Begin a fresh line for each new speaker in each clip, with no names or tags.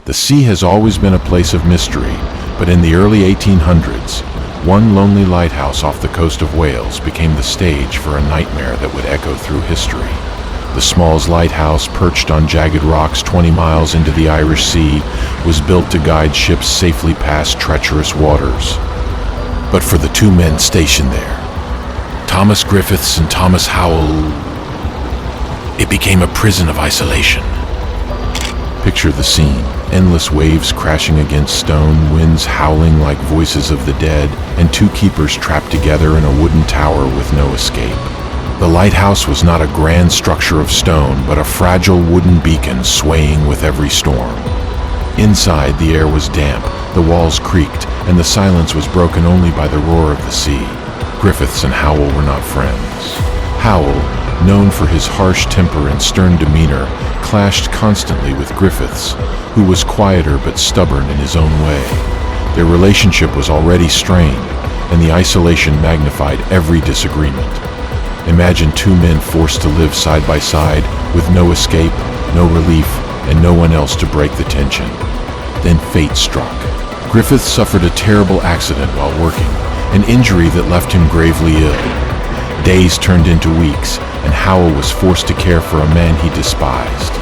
The sea has always been a place of mystery, but in the early 1800s, one lonely lighthouse off the coast of Wales became the stage for a nightmare that would echo through history. The Smalls Lighthouse, perched on jagged rocks 20 miles into the Irish Sea, was built to guide ships safely past treacherous waters. But for the two men stationed there, Thomas Griffiths and Thomas Howell, it became a prison of isolation. Picture the scene. Endless waves crashing against stone, winds howling like voices of the dead, and two keepers trapped together in a wooden tower with no escape. The lighthouse was not a grand structure of stone, but a fragile wooden beacon swaying with every storm. Inside, the air was damp, the walls creaked, and the silence was broken only by the roar of the sea. Griffiths and Howell were not friends. Howell, known for his harsh temper and stern demeanor, clashed constantly with Griffiths, who was quieter but stubborn in his own way. Their relationship was already strained, and the isolation magnified every disagreement. Imagine two men forced to live side by side, with no escape, no relief, and no one else to break the tension. Then fate struck. Griffiths suffered a terrible accident while working, an injury that left him gravely ill. Days turned into weeks, and Howell was forced to care for a man he despised.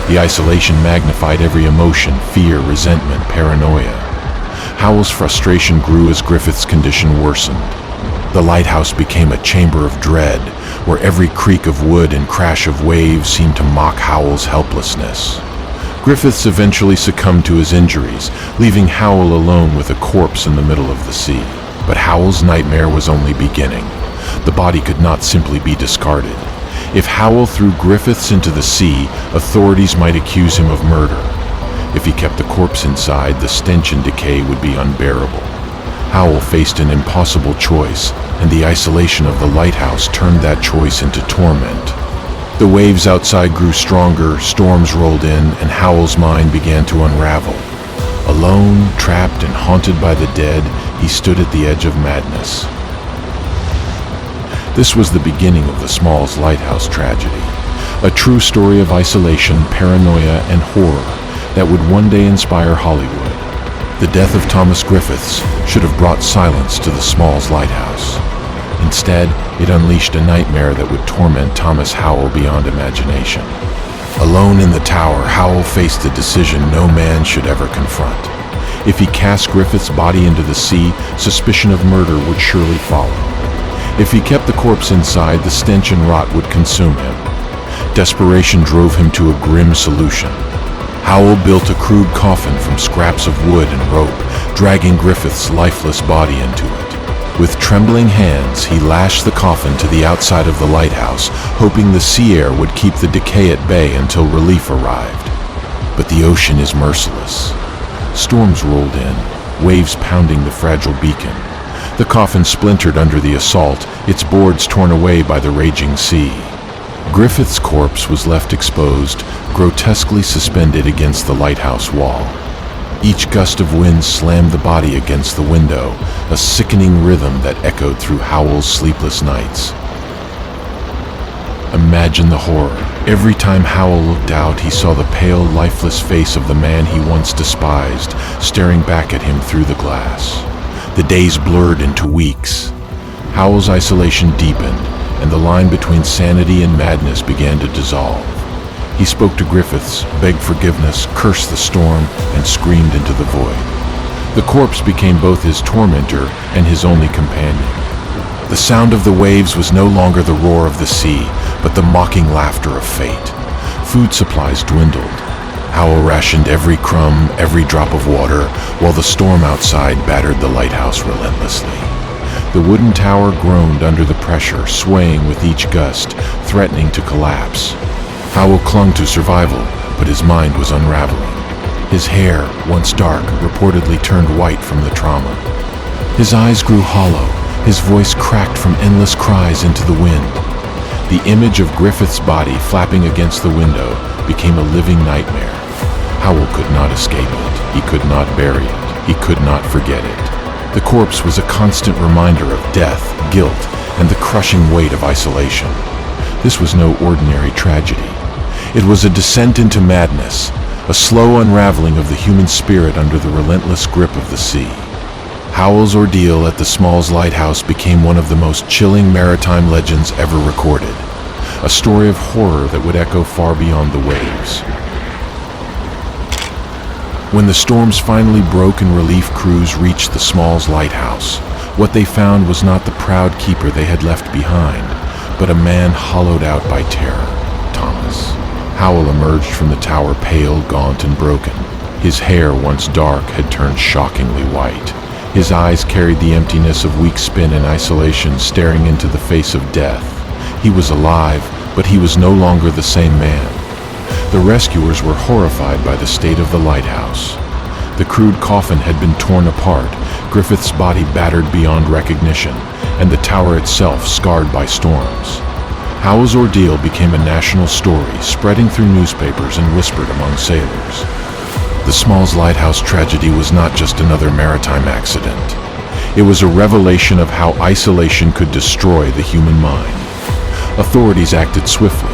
The isolation magnified every emotion: fear, resentment, paranoia. Howell's frustration grew as Griffith's condition worsened. The lighthouse became a chamber of dread, where every creak of wood and crash of waves seemed to mock Howell's helplessness. Griffiths eventually succumbed to his injuries, leaving Howell alone with a corpse in the middle of the sea. But Howell's nightmare was only beginning. The body could not simply be discarded. If Howell threw Griffiths into the sea, authorities might accuse him of murder. If he kept the corpse inside, the stench and decay would be unbearable. Howell faced an impossible choice, and the isolation of the lighthouse turned that choice into torment. The waves outside grew stronger, storms rolled in, and Howell's mind began to unravel. Alone, trapped, and haunted by the dead, he stood at the edge of madness. This was the beginning of the Smalls Lighthouse tragedy, a true story of isolation, paranoia, and horror that would one day inspire Hollywood. The death of Thomas Griffiths should have brought silence to the Smalls Lighthouse. Instead, it unleashed a nightmare that would torment Thomas Howell beyond imagination. Alone in the tower, Howell faced a decision no man should ever confront. If he cast Griffith's body into the sea, suspicion of murder would surely follow. If he kept the corpse inside, the stench and rot would consume him. Desperation drove him to a grim solution. Howell built a crude coffin from scraps of wood and rope, dragging Griffith's lifeless body into it. With trembling hands, he lashed the coffin to the outside of the lighthouse, hoping the sea air would keep the decay at bay until relief arrived. But the ocean is merciless. Storms rolled in, waves pounding the fragile beacon. The coffin splintered under the assault, its boards torn away by the raging sea. Griffith's corpse was left exposed, grotesquely suspended against the lighthouse wall. Each gust of wind slammed the body against the window, a sickening rhythm that echoed through Howell's sleepless nights. Imagine the horror. Every time Howell looked out, he saw the pale, lifeless face of the man he once despised, staring back at him through the glass. The days blurred into weeks. Howell's isolation deepened, and the line between sanity and madness began to dissolve. He spoke to Griffiths, begged forgiveness, cursed the storm, and screamed into the void. The corpse became both his tormentor and his only companion. The sound of the waves was no longer the roar of the sea, but the mocking laughter of fate. Food supplies dwindled. Howell rationed every crumb, every drop of water, while the storm outside battered the lighthouse relentlessly. The wooden tower groaned under the pressure, swaying with each gust, threatening to collapse. Howell clung to survival, but his mind was unraveling. His hair, once dark, reportedly turned white from the trauma. His eyes grew hollow, his voice cracked from endless cries into the wind. The image of Griffith's body flapping against the window became a living nightmare. Howell could not escape it. He could not bury it. He could not forget it. The corpse was a constant reminder of death, guilt, and the crushing weight of isolation. This was no ordinary tragedy. It was a descent into madness, a slow unraveling of the human spirit under the relentless grip of the sea. Howell's ordeal at the Smalls Lighthouse became one of the most chilling maritime legends ever recorded, a story of horror that would echo far beyond the waves. When the storms finally broke and relief crews reached the Smalls Lighthouse, what they found was not the proud keeper they had left behind, but a man hollowed out by terror, Thomas. Howell emerged from the tower pale, gaunt, and broken. His hair, once dark, had turned shockingly white. His eyes carried the emptiness of weak spin and isolation, staring into the face of death. He was alive, but he was no longer the same man. The rescuers were horrified by the state of the lighthouse. The crude coffin had been torn apart, Griffith's body battered beyond recognition, and the tower itself scarred by storms. Howell's ordeal became a national story, spreading through newspapers and whispered among sailors. The Smalls Lighthouse tragedy was not just another maritime accident. It was a revelation of how isolation could destroy the human mind. Authorities acted swiftly.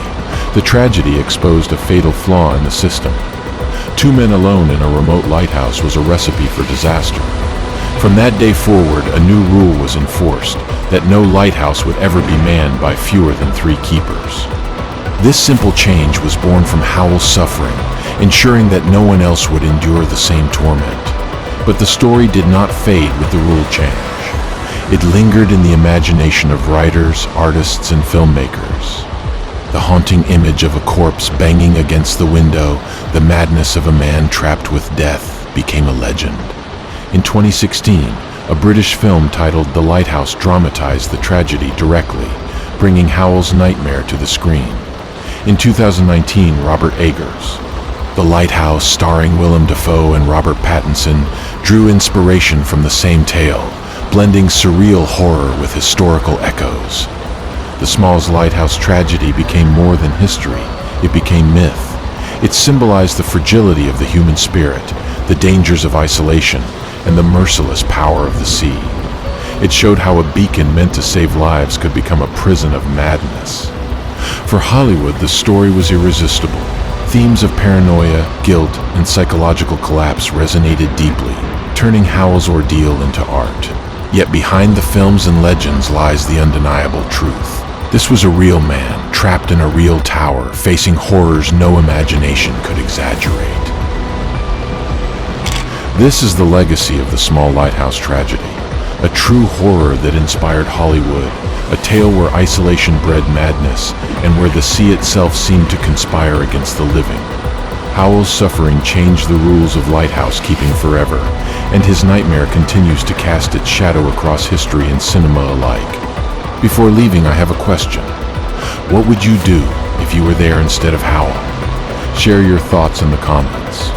The tragedy exposed a fatal flaw in the system. 2 men alone in a remote lighthouse was a recipe for disaster. From that day forward, a new rule was enforced, that no lighthouse would ever be manned by fewer than 3 keepers. This simple change was born from Howell's suffering, ensuring that no one else would endure the same torment. But the story did not fade with the rule change. It lingered in the imagination of writers, artists, and filmmakers. The haunting image of a corpse banging against the window, the madness of a man trapped with death, became a legend. In 2016, a British film titled The Lighthouse dramatized the tragedy directly, bringing Howell's nightmare to the screen. In 2019, Robert Eggers The Lighthouse, starring Willem, Dafoe, and Robert Pattinson, drew inspiration from the same tale, blending surreal horror with historical echoes. The Smalls Lighthouse tragedy became more than history. It became myth. It symbolized the fragility of the human spirit, the dangers of isolation, and the merciless power of the sea. It showed how a beacon meant to save lives could become a prison of madness. For Hollywood, the story was irresistible. Themes of paranoia, guilt, and psychological collapse resonated deeply, turning Howell's ordeal into art. Yet behind the films and legends lies the undeniable truth. This was a real man, trapped in a real tower, facing horrors no imagination could exaggerate. This is the legacy of the Small Lighthouse tragedy, a true horror that inspired Hollywood, a tale where isolation bred madness and where the sea itself seemed to conspire against the living. Howell's suffering changed the rules of lighthouse keeping forever, and his nightmare continues to cast its shadow across history and cinema alike. Before leaving, I have a question. What would you do if you were there instead of Howell? Share your thoughts in the comments.